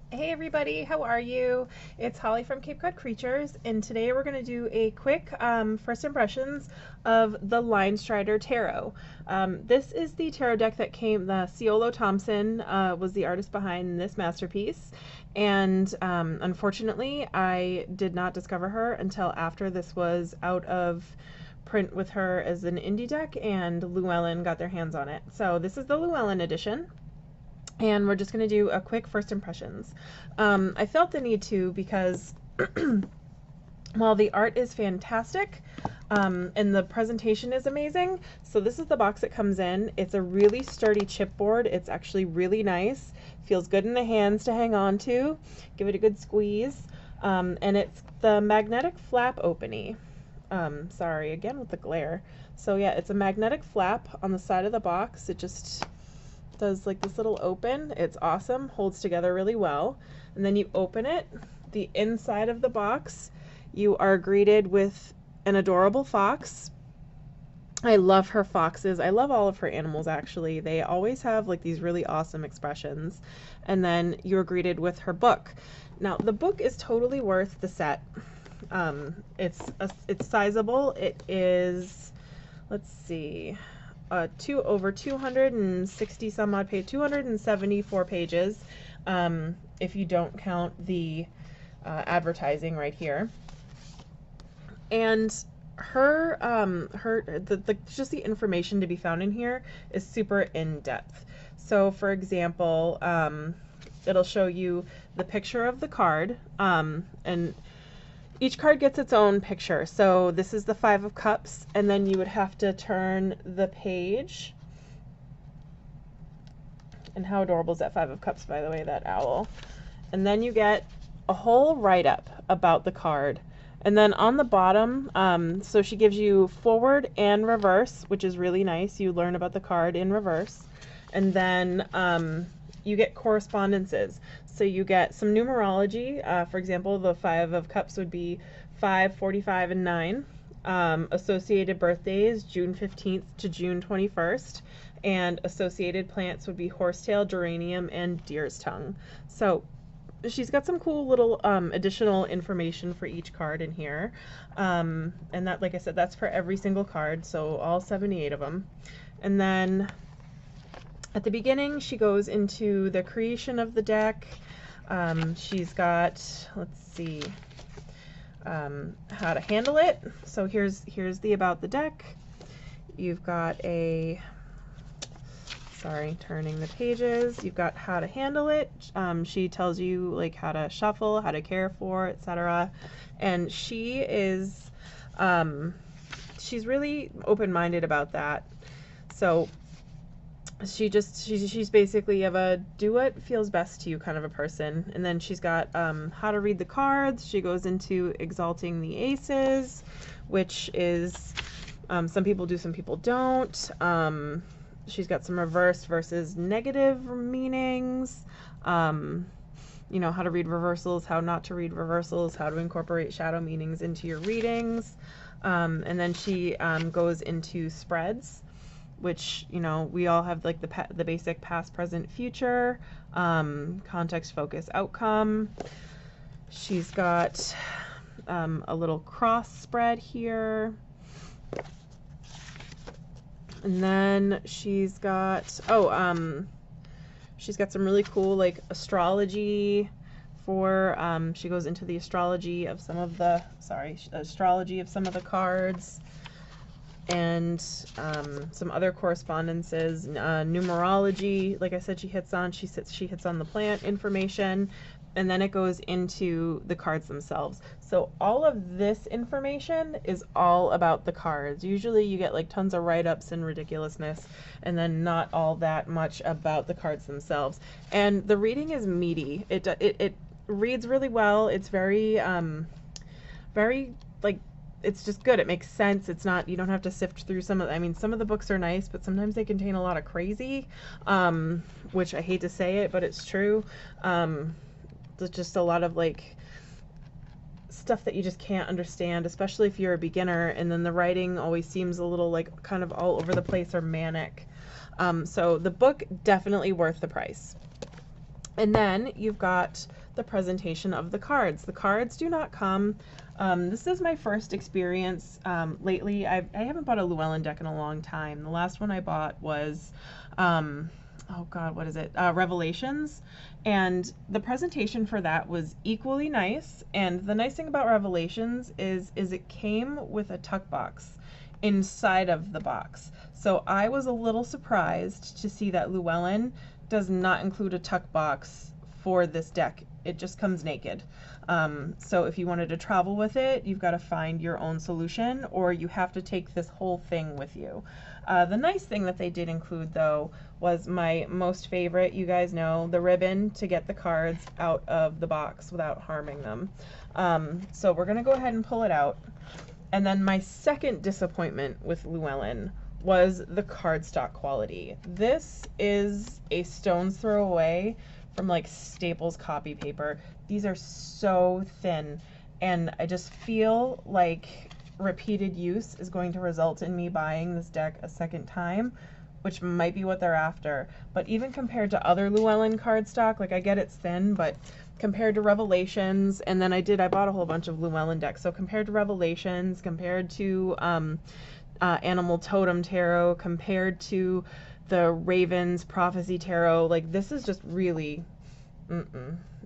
Hey everybody, how are you? It's Holly from Cape Cod Creatures, and today we're going to do a quick first impressions of the Linestrider Tarot. This is the tarot deck that the Ciolo Thompson was the artist behind this masterpiece, and unfortunately I did not discover her until after this was out of print with her as an indie deck, and Llewyellen got their hands on it. So this is the Llewyellen edition. And we're just going to do a quick first impressions. I felt the need to because while the art is fantastic and the presentation is amazing, so this is the box it comes in. It's a really sturdy chipboard. It's actually really nice. Feels good in the hands to hang on to. Give it a good squeeze. And it's the magnetic flap opening. Sorry, again with the glare. So yeah, it's a magnetic flap on the side of the box. It just does like this little open. It's awesome, holds together really well. And then you open it, the inside of the box, you are greeted with an adorable fox. I love her foxes. I love all of her animals actually. They always have like these really awesome expressions. And then you're greeted with her book. Now the book is totally worth the set. It's sizable. It is, let's see, over 260 some odd page, 274 pages, if you don't count the advertising right here. And just the information to be found in here is super in depth. So for example, it'll show you the picture of the card, and each card gets its own picture. So this is the Five of Cups, and then you would have to turn the page. And how adorable is that Five of Cups, by the way, that owl. And then you get a whole write-up about the card. And then on the bottom, so she gives you forward and reverse, which is really nice. You learn about the card in reverse. And then you get correspondences. So you get some numerology. For example, the Five of Cups would be 5, 45, and 9. Associated birthdays, June 15th to June 21st. And associated plants would be horsetail, geranium, and deer's tongue. So she's got some cool little additional information for each card in here. And that, like I said, that's for every single card, so all 78 of them. And then at the beginning, she goes into the creation of the deck. She's got, let's see, how to handle it. So here's the about the deck. You've got a, sorry, turning the pages. You've got how to handle it. She tells you like how to shuffle, how to care for, etc. And she is, she's really open-minded about that. So she's basically of a do what feels best to you kind of a person. And then she's got how to read the cards. She goes into exalting the aces, which is some people do, some people don't. She's got some reverse versus negative meanings. You know, how to read reversals, how not to read reversals, how to incorporate shadow meanings into your readings. And then she goes into spreads, which, you know, we all have like the basic past, present, future, context, focus, outcome. She's got a little cross spread here. And then she's got, she's got some really cool like astrology for, she goes into the astrology of some of the, astrology of some of the cards. And some other correspondences, numerology, like I said, she hits on the plant information, and then it goes into the cards themselves. So all of this information is all about the cards. Usually you get like tons of write-ups and ridiculousness, and then not all that much about the cards themselves. And the reading is meaty. It reads really well. It's very like, it's just good. It makes sense. It's not, you don't have to sift through some of, I mean, some of the books are nice, but sometimes they contain a lot of crazy, which I hate to say it, but it's true. There's just a lot of like stuff that you just can't understand, especially if you're a beginner, and then the writing always seems a little like kind of all over the place or manic. So the book, definitely worth the price. And then you've got the presentation of the cards. The cards do not come. This is my first experience lately. I haven't bought a Llewellyn deck in a long time. The last one I bought was, oh God, what is it? Revelations. And the presentation for that was equally nice. And the nice thing about Revelations is it came with a tuck box inside of the box. So I was a little surprised to see that Llewellyn does not include a tuck box for this deck. It just comes naked. So if you wanted to travel with it, you've got to find your own solution, or you have to take this whole thing with you. The nice thing that they did include, though, was my most favorite, you guys know, the ribbon to get the cards out of the box without harming them. So we're going to go ahead and pull it out. And then my second disappointment with Llewellyn was the cardstock quality. This is a stone's throw away from like Staples copy paper. These are so thin, and I just feel like repeated use is going to result in me buying this deck a second time, which might be what they're after. But even compared to other Llewellyn cardstock, like I get it's thin, but compared to Revelations, and then I bought a whole bunch of Llewellyn decks, so compared to Revelations, compared to Animal Totem Tarot, compared to the Ravens Prophecy Tarot, like this is just really,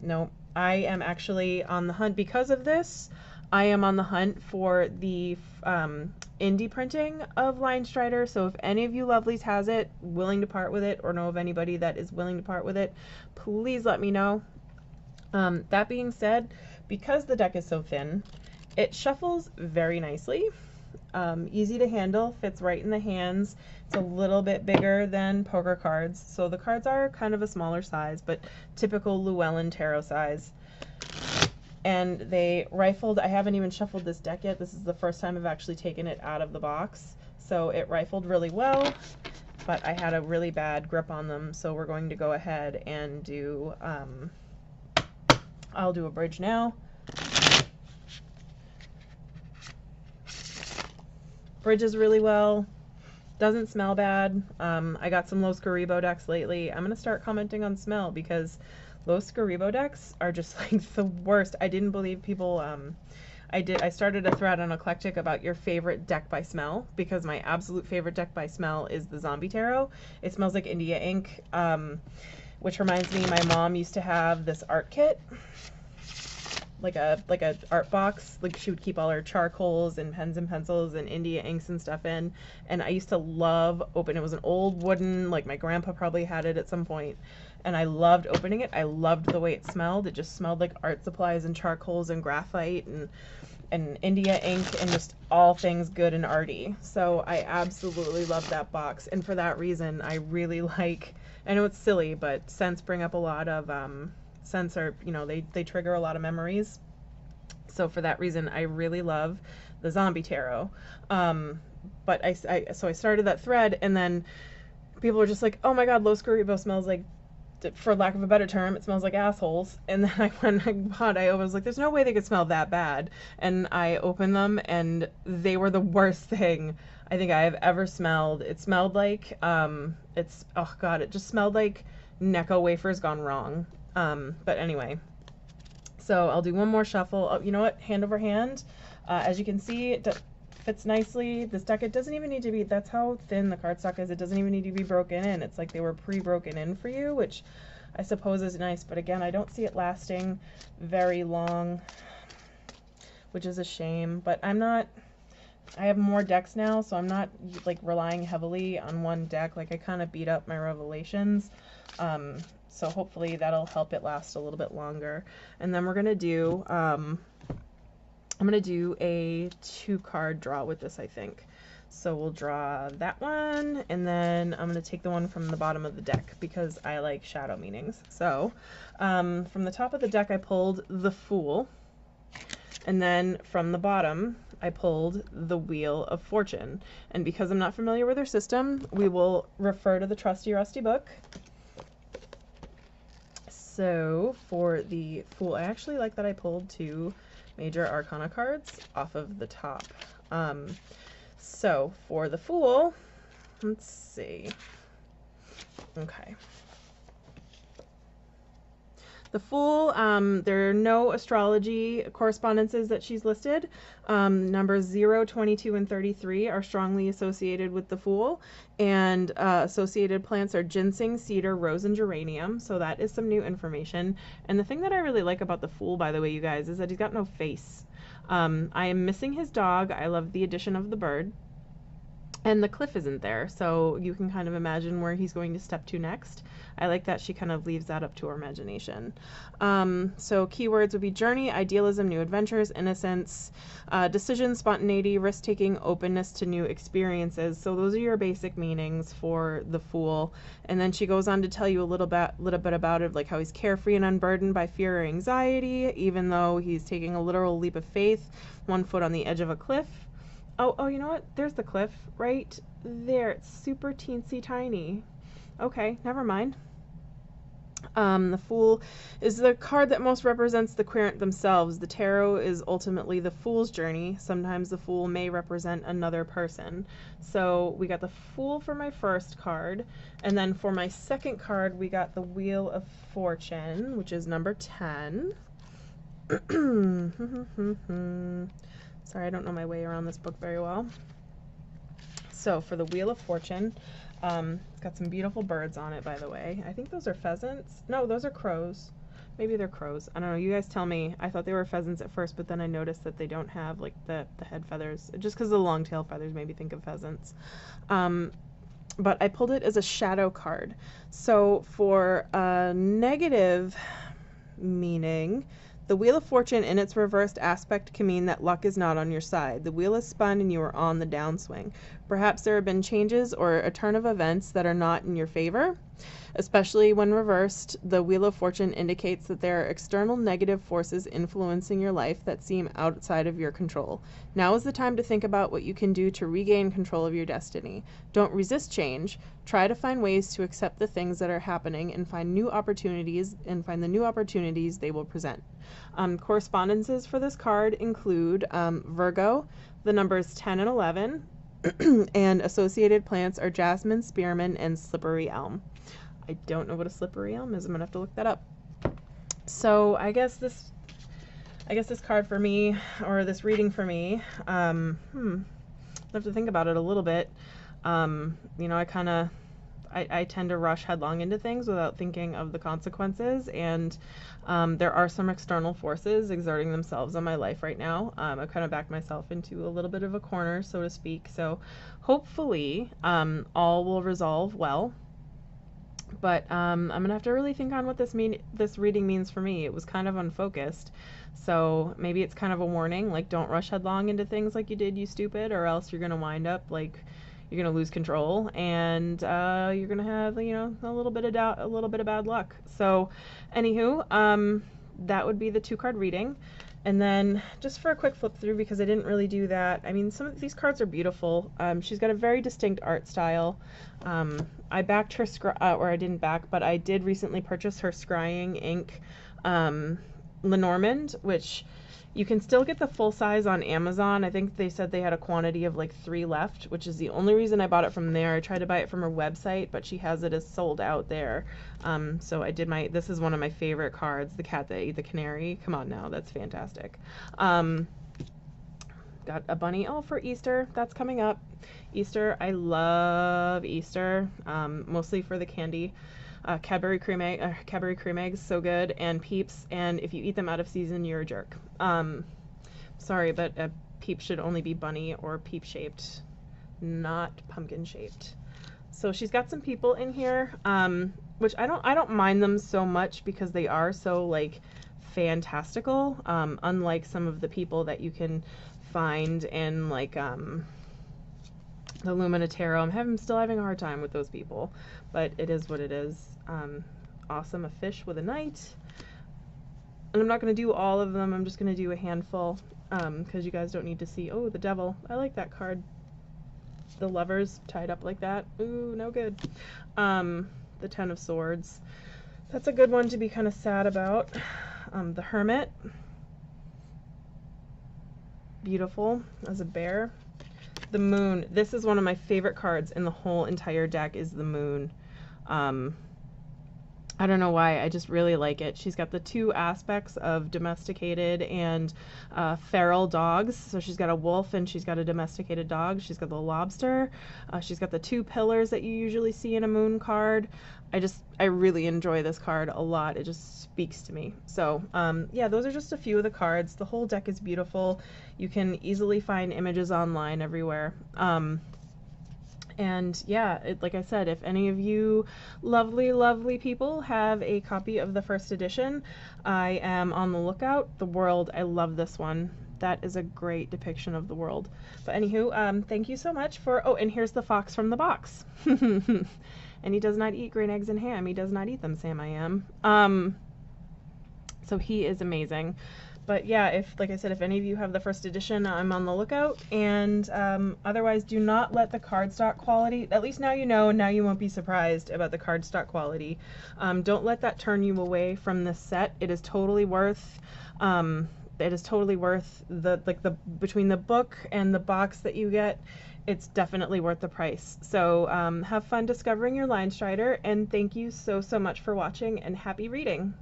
no. I am actually on the hunt because of this. I am on the hunt for the indie printing of Linestrider, so if any of you lovelies has it, willing to part with it, or know of anybody that is willing to part with it, please let me know. That being said, because the deck is so thin, it shuffles very nicely. Easy to handle, fits right in the hands. It's a little bit bigger than poker cards, so the cards are kind of a smaller size, but typical Llewellyn tarot size. And they rifled, I haven't even shuffled this deck yet. This is the first time I've actually taken it out of the box. So it rifled really well, but I had a really bad grip on them, so we're going to go ahead and do, I'll do a bridge now. Bridges really well, doesn't smell bad. I got some Los Garibo decks lately. I'm gonna start commenting on smell because Los Garibo decks are just like the worst. I didn't believe people, I started a thread on Eclectic about your favorite deck by smell, because my absolute favorite deck by smell is the Zombie Tarot. It smells like India ink, which reminds me, my mom used to have this art kit, like a art box, like she would keep all her charcoals and pens and pencils and India inks and stuff in, and I used to love it was an old wooden, like my grandpa probably had it at some point, and I loved opening it. I loved the way it smelled. It just smelled like art supplies and charcoals and graphite and India ink and just all things good and arty. So I absolutely love that box, and for that reason I really like, I know it's silly, but scents bring up a lot of scents are, you know, they trigger a lot of memories. So for that reason, I really love the Zombie Tarot. But so I started that thread, and then people were just like, oh my God, Los Garibo smells like, for lack of a better term, it smells like assholes. And then I was like, there's no way they could smell that bad. And I opened them, and they were the worst thing I think I have ever smelled. It smelled like, oh God, it just smelled like Necco wafers gone wrong. But anyway, so I'll do one more shuffle. Oh, you know what? Hand over hand. As you can see, it fits nicely. This deck, it doesn't even need to be, that's how thin the cardstock is. It doesn't even need to be broken in. It's like they were pre-broken in for you, which I suppose is nice. But again, I don't see it lasting very long, which is a shame. But I have more decks now, so I'm not like relying heavily on one deck. Like I kind of beat up my Revelations. So hopefully that'll help it last a little bit longer. And then we're going to do, I'm going to do a 2-card draw with this, I think. So we'll draw that one, and then I'm going to take the one from the bottom of the deck because I like shadow meanings. So from the top of the deck, I pulled the Fool. And then from the bottom, I pulled the Wheel of Fortune. And because I'm not familiar with their system, we will refer to the trusty rusty book. So for the Fool, I actually like that I pulled 2 Major Arcana cards off of the top. So for the Fool, let's see. Okay. The Fool, there are no astrology correspondences that she's listed. Numbers 0, 22, and 33 are strongly associated with the Fool, and associated plants are ginseng, cedar, rose, and geranium, so that is some new information. And the thing that I really like about the Fool, by the way, you guys, is that he's got no face. I am missing his dog. I love the addition of the bird. And the cliff isn't there, so you can kind of imagine where he's going to step to next. I like that she kind of leaves that up to our imagination. So keywords would be journey, idealism, new adventures, innocence, decision, spontaneity, risk-taking, openness to new experiences. So those are your basic meanings for the Fool. And then she goes on to tell you a little bit about it, like how he's carefree and unburdened by fear or anxiety, even though he's taking a literal leap of faith, 1 foot on the edge of a cliff. Oh, you know what? There's the cliff right there. It's super teensy tiny. Okay, never mind. The Fool is the card that most represents the querent themselves. The tarot is ultimately the Fool's journey. Sometimes the Fool may represent another person. So we got the Fool for my first card. And then for my second card, we got the Wheel of Fortune, which is number 10. Sorry, I don't know my way around this book very well. So for the Wheel of Fortune, it's got some beautiful birds on it, by the way. I think those are pheasants. No, those are crows. Maybe they're crows. I don't know. You guys tell me. I thought they were pheasants at first, but then I noticed that they don't have like the head feathers. Just because the long tail feathers made me think of pheasants. But I pulled it as a shadow card. So for a negative meaning, the Wheel of Fortune in its reversed aspect can mean that luck is not on your side. The wheel is spun and you are on the downswing. Perhaps there have been changes or a turn of events that are not in your favor. Especially when reversed, the Wheel of Fortune indicates that there are external negative forces influencing your life that seem outside of your control. Now is the time to think about what you can do to regain control of your destiny. Don't resist change. Try to find ways to accept the things that are happening and find the new opportunities they will present. Correspondences for this card include Virgo, the numbers 10 and 11, and associated plants are jasmine, spearmint, and slippery elm. I don't know what a slippery elm is. I'm gonna have to look that up. So I guess this card for me, or this reading for me, I have to think about it a little bit. You know, I tend to rush headlong into things without thinking of the consequences, and there are some external forces exerting themselves on my life right now. I've kind of backed myself into a little bit of a corner, so to speak. So hopefully all will resolve well. But I'm gonna have to really think on what this reading means for me. It was kind of unfocused, so maybe it's kind of a warning, like don't rush headlong into things like you did, you stupid, or else you're gonna wind up like you're gonna lose control, and you're gonna have, you know, a little bit of doubt, a little bit of bad luck. So anywho, that would be the 2-card reading. And then just for a quick flip through, because I didn't really do that, I mean, some of these cards are beautiful. She's got a very distinct art style. I backed her, or I didn't back, but I did recently purchase her scrying ink Lenormand, which you can still get the full size on Amazon. I think they said they had a quantity of like 3 left, which is the only reason I bought it from there. I tried to buy it from her website, but she has it as sold out there. So I did this is one of my favorite cards, the cat that ate the canary. Come on now, that's fantastic. Got a bunny. Oh, for Easter, that's coming up. Easter, I love Easter, mostly for the candy. Cadbury cream eggs, so good, and Peeps, and if you eat them out of season, you're a jerk. Sorry, but a Peep should only be bunny or peep shaped, not pumpkin shaped. So she's got some people in here, which I don't mind them so much because they are so like fantastical, unlike some of the people that you can find in like the Lumina Tarot. I'm still having a hard time with those people, but it is what it is. Awesome, a fish with a knight. And I'm not going to do all of them, I'm just going to do a handful, because you guys don't need to see. Oh, the devil. I like that card. The lovers tied up like that. Ooh, no good. The 10 of Swords. That's a good one to be kind of sad about. The Hermit. Beautiful as a bear. The Moon. This is one of my favorite cards in the whole entire deck, is the Moon. I don't know why, I just really like it. She's got the two aspects of domesticated and feral dogs. So she's got a wolf and she's got a domesticated dog. She's got the lobster. She's got the two pillars that you usually see in a moon card. I really enjoy this card a lot. It just speaks to me. So yeah, those are just a few of the cards. The whole deck is beautiful. You can easily find images online everywhere. And yeah, like I said, if any of you lovely, lovely people have a copy of the first edition, I am on the lookout. The world, I love this one. That is a great depiction of the world. But anywho, thank you so much for, oh, and here's the fox from the box. And he does not eat green eggs and ham. He does not eat them, Sam I am. So he is amazing. But yeah, like I said, if any of you have the first edition, I'm on the lookout. And otherwise, do not let the cardstock quality, at least now you know, now you won't be surprised about the cardstock quality. Don't let that turn you away from this set. It is totally worth, between the book and the box that you get, it's definitely worth the price. So have fun discovering your Linestrider, and thank you so, so much for watching, and happy reading.